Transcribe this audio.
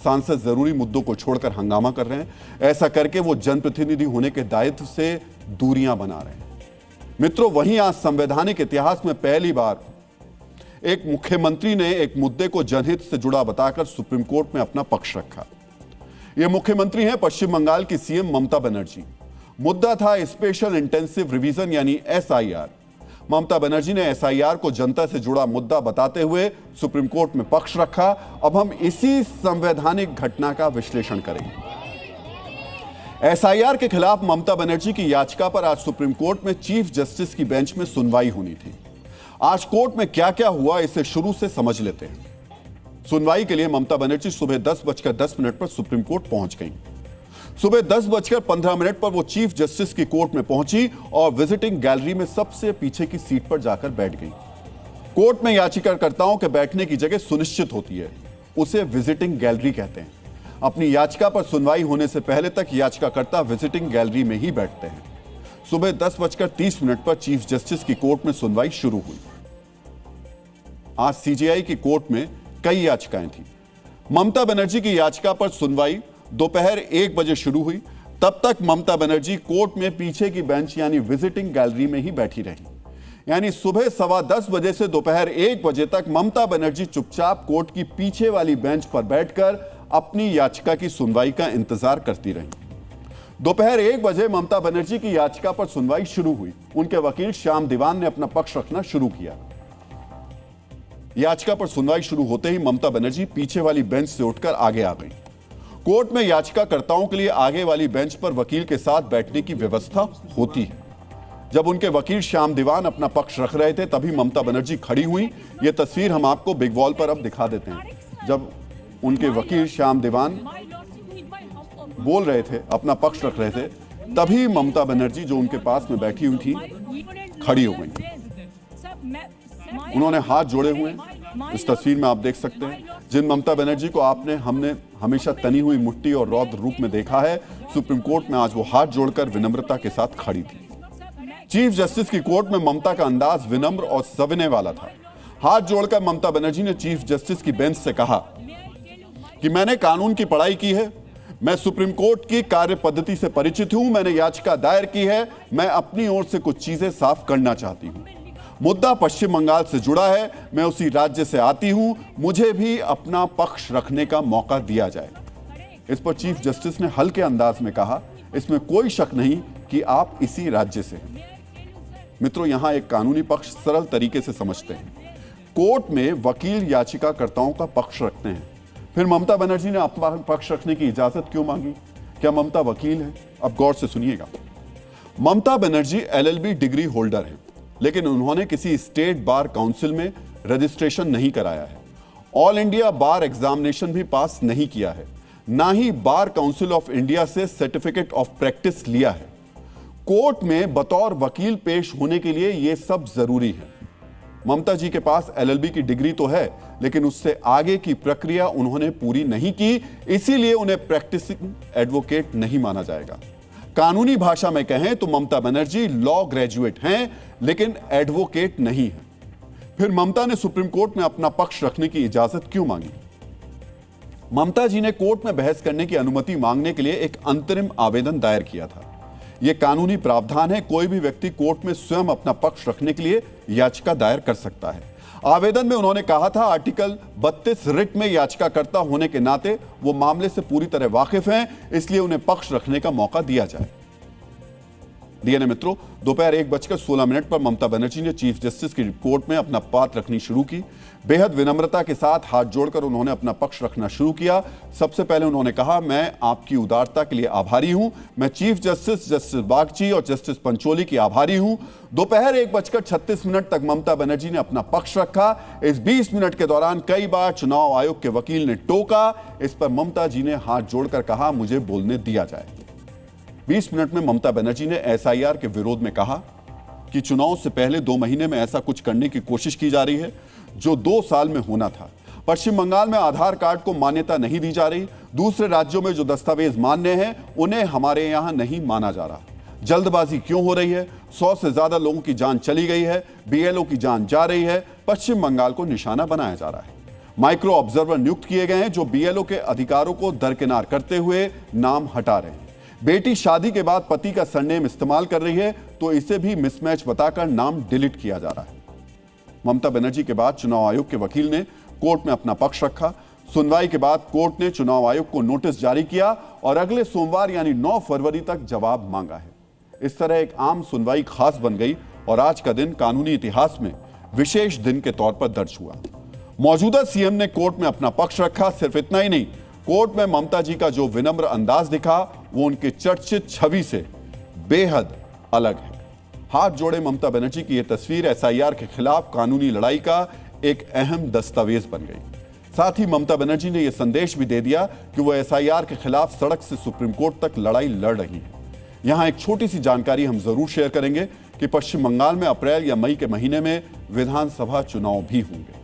सांसद जरूरी मुद्दों को छोड़कर हंगामा कर रहे हैं। ऐसा करके वो जनप्रतिनिधि होने के दायित्व से दूरियां बना रहे हैं। मित्रों, वहीं आज संवैधानिक इतिहास में पहली बार एक मुख्यमंत्री ने एक मुद्दे को जनहित से जुड़ा बताकर सुप्रीम कोर्ट में अपना पक्ष रखा। ये मुख्यमंत्री हैं पश्चिम बंगाल की सीएम ममता बनर्जी। मुद्दा था स्पेशल इंटेंसिव रिवीजन यानी एसआईआर। ममता बनर्जी ने एसआईआर को जनता से जुड़ा मुद्दा बताते हुए सुप्रीम कोर्ट में पक्ष रखा। अब हम इसी संवैधानिक घटना का विश्लेषण करेंगे। एसआईआर के खिलाफ ममता बनर्जी की याचिका पर आज सुप्रीम कोर्ट में चीफ जस्टिस की बेंच में सुनवाई होनी थी। आज कोर्ट में क्या क्या हुआ, इसे शुरू से समझ लेते हैं। सुनवाई के लिए ममता बनर्जी सुबह 10:10 पर सुप्रीम कोर्ट पहुंच गई। सुबह 10:15 पर वो चीफ जस्टिस की कोर्ट में पहुंची और विजिटिंग गैलरी में सबसे पीछे की सीट पर जाकर बैठ गई। कोर्ट में याचिकाकर्ताओं के बैठने की जगह सुनिश्चित होती है, उसे विजिटिंग गैलरी कहते हैं। अपनी याचिका पर सुनवाई होने से पहले तक याचिकाकर्ता विजिटिंग गैलरी में ही बैठते हैं। सुबह 10:30 पर चीफ जस्टिस की कोर्ट में सुनवाई शुरू हुई। आज सीजेआई की कोर्ट में कई याचिकाएं थी। ममता बनर्जी की याचिका पर सुनवाई दोपहर 1 बजे शुरू हुई। तब तक ममता बनर्जी कोर्ट में पीछे की बेंच यानी विजिटिंग गैलरी में ही बैठी रही। यानी सुबह 10:15 बजे से दोपहर 1 बजे तक ममता बनर्जी चुपचाप कोर्ट की पीछे वाली बेंच पर बैठकर अपनी याचिका की सुनवाई का इंतजार करती रही। दोपहर 1 बजे ममता बनर्जी की याचिका पर सुनवाई शुरू हुई। उनके वकील श्याम दीवान ने अपना पक्ष रखना शुरू किया। याचिका पर सुनवाई शुरू होते ही ममता बनर्जी पीछे वाली बेंच से उठकर आगे आ गई। कोर्ट में याचिकाकर्ताओं के लिए आगे वाली बेंच पर वकील के साथ बैठने की व्यवस्था होती है। जब उनके वकील श्याम दीवान अपना पक्ष रख रहे थे तभी ममता बनर्जी खड़ी हुई। यह तस्वीर हम आपको बिग वॉल पर अब दिखा देते हैं। जब उनके वकील श्याम दीवान बोल रहे थे, अपना पक्ष रख रहे थे, तभी ममता बनर्जी जो उनके पास में बैठी हुई थी खड़ी हो गई। उन्होंने हाथ जोड़े हुए, इस तस्वीर में आप देख सकते हैं। जिन ममता बनर्जी को हमने हमेशा तनी हुई मुट्ठी और रौद्र रूप में देखा है, सुप्रीम कोर्ट में आज वो हाथ जोड़कर विनम्रता के साथ खड़ी थी। चीफ जस्टिस की कोर्ट में ममता का अंदाज विनम्र और सविनय वाला था। हाथ जोड़कर ममता बनर्जी ने चीफ जस्टिस की बेंच से कहा कि मैंने कानून की पढ़ाई की है, मैं सुप्रीम कोर्ट की कार्य पद्धति से परिचित हूं, मैंने याचिका दायर की है, मैं अपनी ओर से कुछ चीजें साफ करना चाहती हूं। मुद्दा पश्चिम बंगाल से जुड़ा है, मैं उसी राज्य से आती हूं, मुझे भी अपना पक्ष रखने का मौका दिया जाए। इस पर चीफ जस्टिस ने हल्के अंदाज में कहा, इसमें कोई शक नहीं कि आप इसी राज्य से हैं। मित्रों, यहां एक कानूनी पक्ष सरल तरीके से समझते हैं। कोर्ट में वकील याचिकाकर्ताओं का पक्ष रखते हैं, फिर ममता बनर्जी ने अपना पक्ष रखने की इजाजत क्यों मांगी? क्या ममता वकील है? अब गौर से सुनिएगा। Mamata Banerjee LLB degree holder हैं, लेकिन उन्होंने किसी स्टेट बार काउंसिल में रजिस्ट्रेशन नहीं कराया है। ऑल इंडिया बार एग्जामिनेशन भी पास नहीं किया है, ना ही बार काउंसिल ऑफ इंडिया से सर्टिफिकेट ऑफ प्रैक्टिस लिया है। कोर्ट में बतौर वकील पेश होने के लिए यह सब जरूरी है। ममता जी के पास LLB की डिग्री तो है, लेकिन उससे आगे की प्रक्रिया उन्होंने पूरी नहीं की, इसीलिए उन्हें प्रैक्टिसिंग एडवोकेट नहीं माना जाएगा। कानूनी भाषा में कहें तो ममता बनर्जी लॉ ग्रेजुएट हैं, लेकिन एडवोकेट नहीं है। फिर ममता ने सुप्रीम कोर्ट में अपना पक्ष रखने की इजाजत क्यों मांगी? ममता जी ने कोर्ट में बहस करने की अनुमति मांगने के लिए एक अंतरिम आवेदन दायर किया था। यह कानूनी प्रावधान है, कोई भी व्यक्ति कोर्ट में स्वयं अपना पक्ष रखने के लिए याचिका दायर कर सकता है। आवेदन में उन्होंने कहा था, आर्टिकल 32 रिट में याचिकाकर्ता होने के नाते वो मामले से पूरी तरह वाकिफ हैं, इसलिए उन्हें पक्ष रखने का मौका दिया जाए। डीएनए मित्रों, दोपहर 1:16 पर ममता बनर्जी ने चीफ जस्टिस की कोर्ट में अपना बात रखनी शुरू की। बेहद विनम्रता के साथ हाथ जोड़कर उन्होंने अपना पक्ष रखना शुरू किया। सबसे पहले उन्होंने कहा, मैं आपकी उदारता के लिए आभारी हूं, मैं चीफ जस्टिस जस्टिस बागची और जस्टिस पंचोली की आभारी हूं। दोपहर 1:36 तक ममता बनर्जी ने अपना पक्ष रखा। इस 20 मिनट के दौरान कई बार चुनाव आयोग के वकील ने टोका। इस पर ममता जी ने हाथ जोड़कर कहा, मुझे बोलने दिया जाए। 20 मिनट में ममता बनर्जी ने एसआईआर के विरोध में कहा कि चुनाव से पहले 2 महीने में ऐसा कुछ करने की कोशिश की जा रही है जो 2 साल में होना था। पश्चिम बंगाल में आधार कार्ड को मान्यता नहीं दी जा रही, दूसरे राज्यों में जो दस्तावेज मान्य हैं उन्हें हमारे यहां नहीं माना जा रहा। जल्दबाजी क्यों हो रही है? 100 से ज्यादा लोगों की जान चली गई है, BLO की जान जा रही है, पश्चिम बंगाल को निशाना बनाया जा रहा है। माइक्रो ऑब्जर्वर नियुक्त किए गए हैं जो बीएलओ के अधिकारों को दरकिनार करते हुए नाम हटा रहे हैं। बेटी शादी के बाद पति का सरनेम इस्तेमाल कर रही है तो इसे भी मिसमैच बताकर नाम डिलीट किया जा रहा है। ममता बनर्जी के बाद चुनाव आयोग के वकील ने कोर्ट में अपना पक्ष रखा। सुनवाई के बाद कोर्ट ने चुनाव आयोग को नोटिस जारी किया और अगले सोमवार यानी 9 फरवरी तक जवाब मांगा है। इस तरह एक आम सुनवाई खास बन गई और आज का दिन कानूनी इतिहास में विशेष दिन के तौर पर दर्ज हुआ। मौजूदा सीएम ने कोर्ट में अपना पक्ष रखा। सिर्फ इतना ही नहीं, कोर्ट में ममता जी का जो विनम्र अंदाज दिखा वो उनके चर्चित छवि से बेहद अलग है। हाथ जोड़े ममता बनर्जी की यह तस्वीर एसआईआर के खिलाफ कानूनी लड़ाई का एक अहम दस्तावेज बन गई। साथ ही ममता बनर्जी ने यह संदेश भी दे दिया कि वो एसआईआर के खिलाफ सड़क से सुप्रीम कोर्ट तक लड़ाई लड़ रही है। यहां एक छोटी सी जानकारी हम जरूर शेयर करेंगे कि पश्चिम बंगाल में अप्रैल या मई के महीने में विधानसभा चुनाव भी होंगे।